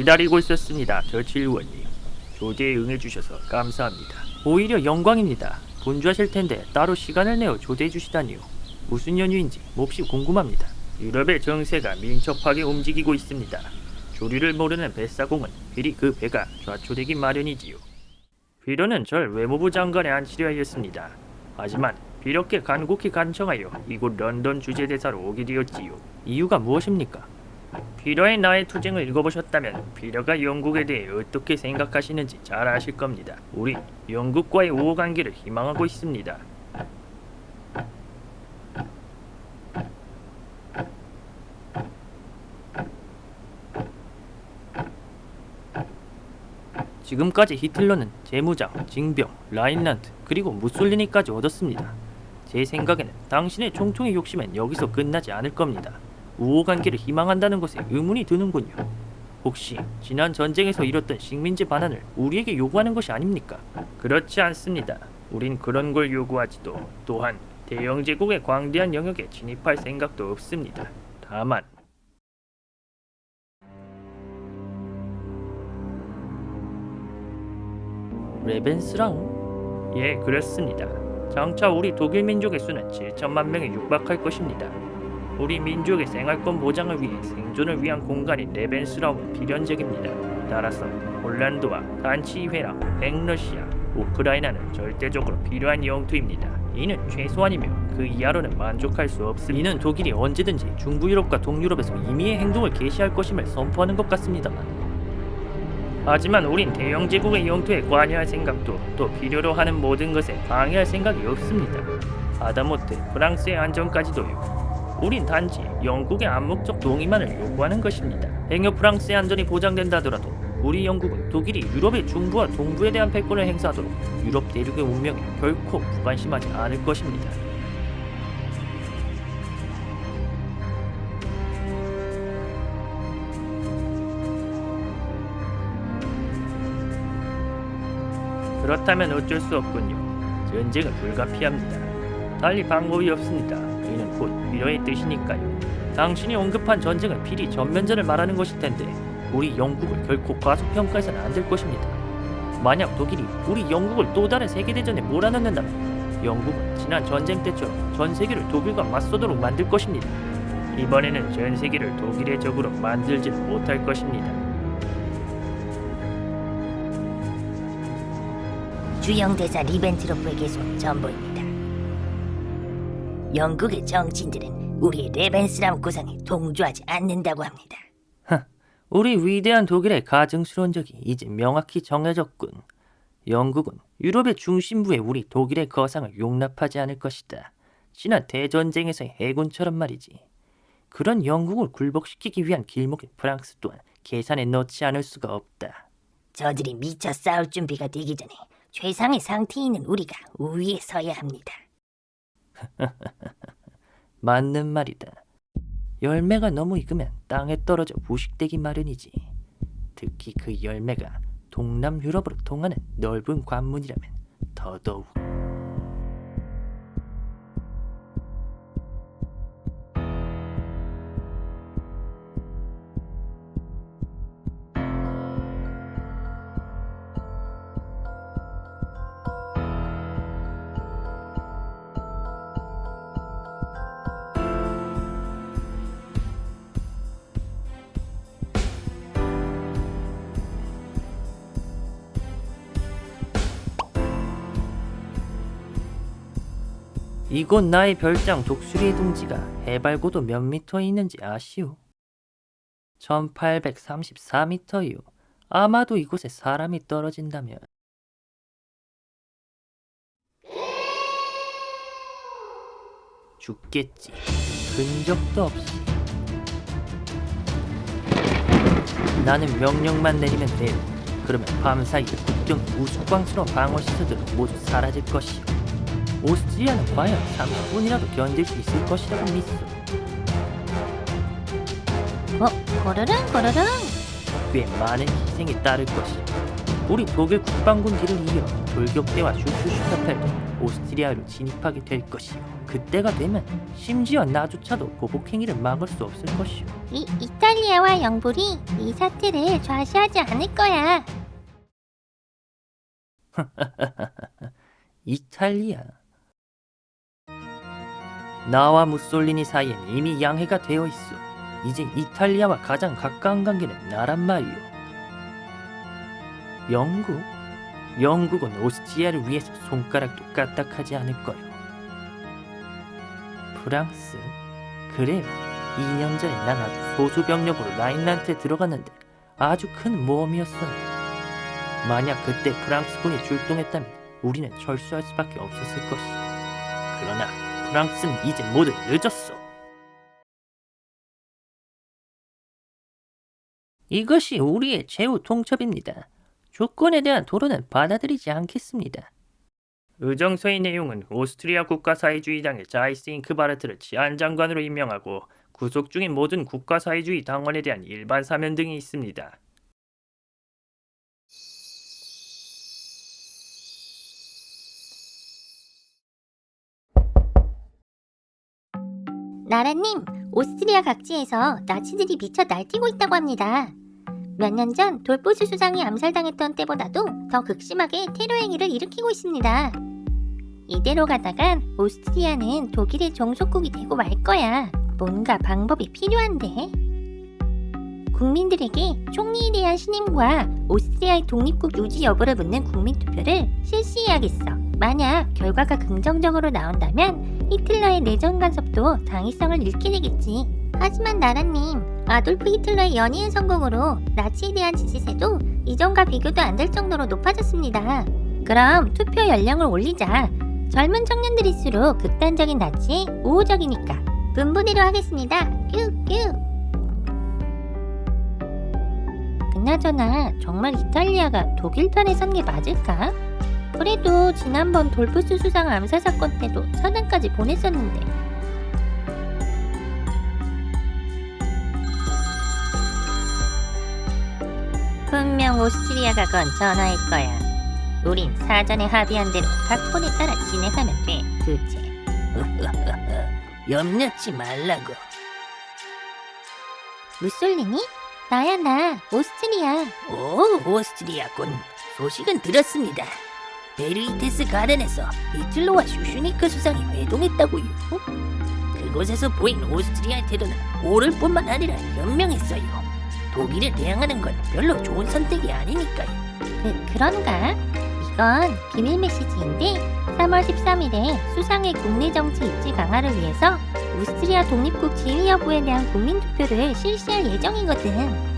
기다리고 있었습니다. 저치 의원님. 조대에 응해주셔서 감사합니다. 오히려 영광입니다. 분주하실 텐데 따로 시간을 내어 조대해 주시다니요. 무슨 연유인지 몹시 궁금합니다. 유럽의 정세가 민첩하게 움직이고 있습니다. 조류를 모르는 뱃사공은 미리 그 배가 좌초되기 마련이지요. 비로는 절 외무부 장관에 앉히려 하였습니다. 하지만 비롭게 간곡히 간청하여 이곳 런던 주재대사로 오게 되었지요. 이유가 무엇입니까? 비로의 나의 투쟁을 읽어보셨다면 비로가 영국에 대해 어떻게 생각하시는지 잘 아실 겁니다. 우리 영국과의 우호관계를 희망하고 있습니다. 지금까지 히틀러는 재무장, 징병, 라인란트 그리고 무솔리니까지 얻었습니다. 제 생각에는 당신의 총통의 욕심은 여기서 끝나지 않을 겁니다. 우호관계를 희망한다는 것에 의문이 드는군요. 혹시 지난 전쟁에서 이뤘던 식민지 반환을 우리에게 요구하는 것이 아닙니까? 그렇지 않습니다. 우린 그런 걸 요구하지도 또한 대영 제국의 광대한 영역에 진입할 생각도 없습니다. 다만 레벤스라움? 예, 그렇습니다. 장차 우리 독일 민족의 수는 7천만 명에 육박할 것입니다. 우리 민족의 생활권 보장을 위해 생존을 위한 공간인 레벤스라움은 필연적입니다. 따라서 폴란드와 단치회랑 백러시아, 우크라이나는 절대적으로 필요한 영토입니다. 이는 최소한이며 그 이하로는 만족할 수 없습니다. 이는 독일이 언제든지 중부 유럽과 동유럽에서 임의의 행동을 개시할 것임을 선포하는 것 같습니다만, 하지만 우린 대영 제국의 영토에 관여할 생각도 또 필요로 하는 모든 것에 방해할 생각이 없습니다. 하다못해 프랑스의 안전까지도요. 우린 단지 영국의 암묵적 동의만을 요구하는 것입니다. 행여 프랑스의 안전이 보장된다더라도 우리 영국은 독일이 유럽의 중부와 동부에 대한 패권을 행사하도록 유럽 대륙의 운명에 결코 무관심하지 않을 것입니다. 그렇다면 어쩔 수 없군요. 전쟁은 불가피합니다. 달리 방법이 없습니다. 이는 곧 미래의 뜻이니까요. 당신이 언급한 전쟁은 필히 전면전을 말하는 것일 텐데 우리 영국을 결코 과소평가해서는 안 될 것입니다. 만약 독일이 우리 영국을 또 다른 세계대전에 몰아넣는다면 영국은 지난 전쟁 때처럼 전 세계를 독일과 맞서도록 만들 것입니다. 이번에는 전 세계를 독일의 적으로 만들지는 못할 것입니다. 주영 대사 리벤트로프에게서 전보입니다. 영국의 정치인들은 우리의 레벤스라움 구상에 동조하지 않는다고 합니다. 우리 위대한 독일의 가증스러운 적이 이제 명확히 정해졌군. 영국은 유럽의 중심부에 우리 독일의 거상을 용납하지 않을 것이다. 지난 대전쟁에서의 해군처럼 말이지. 그런 영국을 굴복시키기 위한 길목인 프랑스 또한 계산에 넣지 않을 수가 없다. 저들이 미쳐 싸울 준비가 되기 전에 최상의 상태에 있는 우리가 우위에 서야 합니다. 맞는 말이다. 열매가 너무 익으면 땅에 떨어져 부식되기 마련이지. 특히 그 열매가 동남 유럽으로 통하는 넓은 관문이라면 더더욱. 이곳 나의 별장 독수리의 둥지가 해발고도 몇 미터에 있는지 아시오? 1834미터요. 아마도 이곳에 사람이 떨어진다면 죽겠지. 흔적도 없이. 나는 명령만 내리면 돼요. 그러면 밤사이에 국경의 우스꽝스러운 방어시설들은 모두 사라질 것이요. 오스트리아는 과연 30분이라도 견딜 수 있을 것이라고 믿어. 거르릉 거르릉. 꽤 많은 희생이 따를 것이요. 우리 독일 국방군 뒤를 이어 돌격대와 슈트슈타펠도 오스트리아로 진입하게 될 것이요. 그때가 되면 심지어 나조차도 보복행위를 막을 수 없을 것이오. 이탈리아와 영불이 이 사태를 좌시하지 않을 거야. 이탈리아. 나와 무솔리니 사이엔 이미 양해가 되어 있어. 이제 이탈리아와 가장 가까운 관계는 나란 말이오. 영국? 영국은 오스트리아를 위해서 손가락도 까딱하지 않을 거요. 프랑스? 그래요. 2년 전에 난 아주 소수 병력으로 라인란트에 들어갔는데 아주 큰 모험이었어요. 만약 그때 프랑스군이 출동했다면 우리는 철수할 수밖에 없었을 것이오. 그러나 프랑스는 이제 모두 늦었어. 이것이 우리의 최후 통첩입니다. 조건에 대한 토론은 받아들이지 않겠습니다. 의정서의 내용은 오스트리아 국가사회주의당의 자이스 잉크바르트를 치안장관으로 임명하고 구속 중인 모든 국가사회주의 당원에 대한 일반 사면 등이 있습니다. 나라님, 오스트리아 각지에서 나치들이 미쳐 날뛰고 있다고 합니다. 몇 년 전 돌보스 수장이 암살당했던 때보다도 더 극심하게 테러 행위를 일으키고 있습니다. 이대로 가다간 오스트리아는 독일의 종속국이 되고 말 거야. 뭔가 방법이 필요한데. 국민들에게 총리에 대한 신임과 오스트리아의 독립국 유지 여부를 묻는 국민투표를 실시해야겠어. 만약 결과가 긍정적으로 나온다면 히틀러의 내전 간섭도 당위성을 잃게 되겠지. 하지만 나라님, 아돌프 히틀러의 연이은 성공으로 나치에 대한 지지세도 이전과 비교도 안 될 정도로 높아졌습니다. 그럼 투표 연령을 올리자. 젊은 청년들일수록 극단적인 나치에 우호적이니까 분분히로 하겠습니다. 뀨뀨. 그나저나 정말 이탈리아가 독일 편에 선 게 맞을까? 그래도 지난번 돌프스 수상 암살 사건 때도 사단까지 보냈었는데. 분명 오스트리아가 건 전화일 거야. 우린 사전에 합의한 대로 각본에 따라 진행하면 돼. 그치? 염려치 말라고. 무솔리니? 나야 나. 오스트리아. 오, 오스트리아군. 소식은 들었습니다. 베르이테스 가든에서 히틀러와 슈슈니크 수상이 회동했다고요. 그곳에서 보인 오스트리아의 태도는 오를 뿐만 아니라 현명했어요. 독일에 대항하는 건 별로 좋은 선택이 아니니까요. 그런가? 이건 비밀 메시지인데 3월 13일에 수상의 국내 정치 입지 강화를 위해서 오스트리아 독립국 지위 여부에 대한 국민투표를 실시할 예정이거든.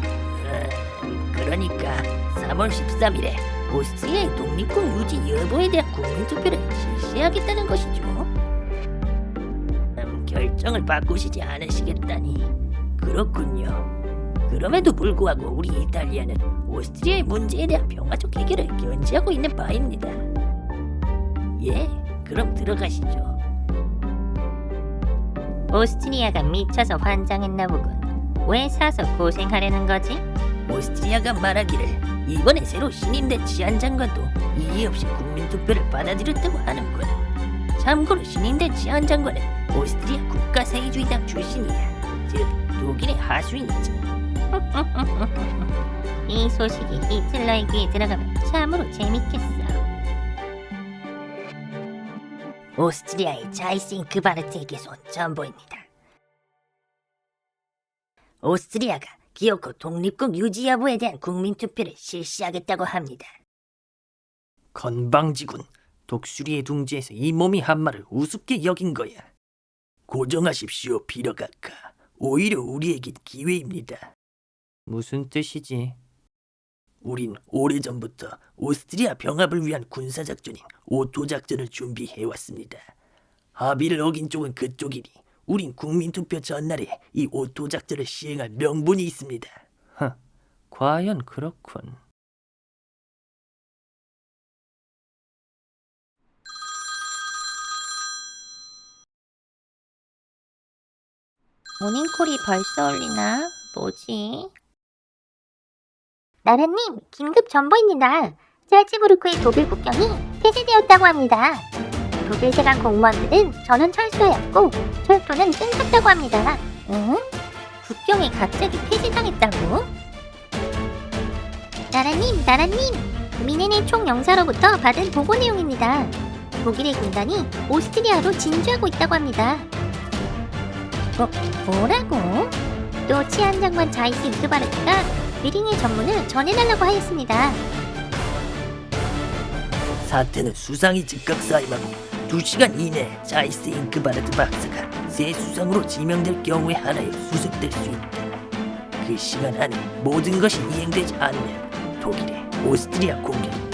그러니까 3월 13일에 오스트리아의 독립국 유지 여부에 대한 국민투표를 실시하겠다는 것이죠. 결정을 바꾸시지 않으시겠다니. 그렇군요. 그럼에도 불구하고 우리 이탈리아는 오스트리아의 문제에 대한 평화적 해결을 견지하고 있는 바입니다. 예, 그럼 들어가시죠. 오스트리아가 미쳐서 환장했나 보군. 왜 사서 고생하려는 거지? 오스트리아가 말하기를 이번에 새로 신임된 치안장관도 이의 없이 국민투표를 받아들였다고 하는군. 참고로 신임된 치안장관은 오스트리아 국가사회주의당 출신이야. 즉 독일의 하수인이지. 이 소식이 히틀러의 귀에 들어가면 참으로 재밌겠어. 오스트리아의 자이스 잉크바르트에게서 온 전보입니다. 오스트리아가 기어코 독립국 유지 여부에 대한 국민투표를 실시하겠다고 합니다. 건방지군. 독수리의 둥지에서 이 몸이 한 말을 우습게 여긴 거야. 고정하십시오, 비러가카. 오히려 우리에겐 기회입니다. 무슨 뜻이지? 우린 오래전부터 오스트리아 병합을 위한 군사작전인 오토 작전을 준비해왔습니다. 합의를 어긴 쪽은 그쪽이니 우린 국민투표 전날에 이 오토 작전을 시행할 명분이 있습니다. 과연 그렇군. 모닝콜이 벌써 울리나? 뭐지? 나라님, 긴급 정보입니다. 짤츠부르크의 독일 국경이 폐쇄되었다고 합니다. 독일 세관 공무원들은 전원 철수하였고 철도는 끊겼다고 합니다. 응? 국경이 갑자기 폐쇄당했다고? 나라님! 미네네 총영사로부터 받은 보고 내용입니다. 독일의 군단이 오스트리아로 진주하고 있다고 합니다. 뭐라고? 또 치안 장관 자이스 잉크바르트가 베링의 전문을 전해달라고 하였습니다. 사태는 수상이 즉각 사임하고 2시간 이내에 자이스 잉크바르트 박사가 새 수상으로 지명될 경우에 하나에 수습될 수 있다. 그 시간 안에 모든 것이 이행되지 않으면 독일의 오스트리아 공격이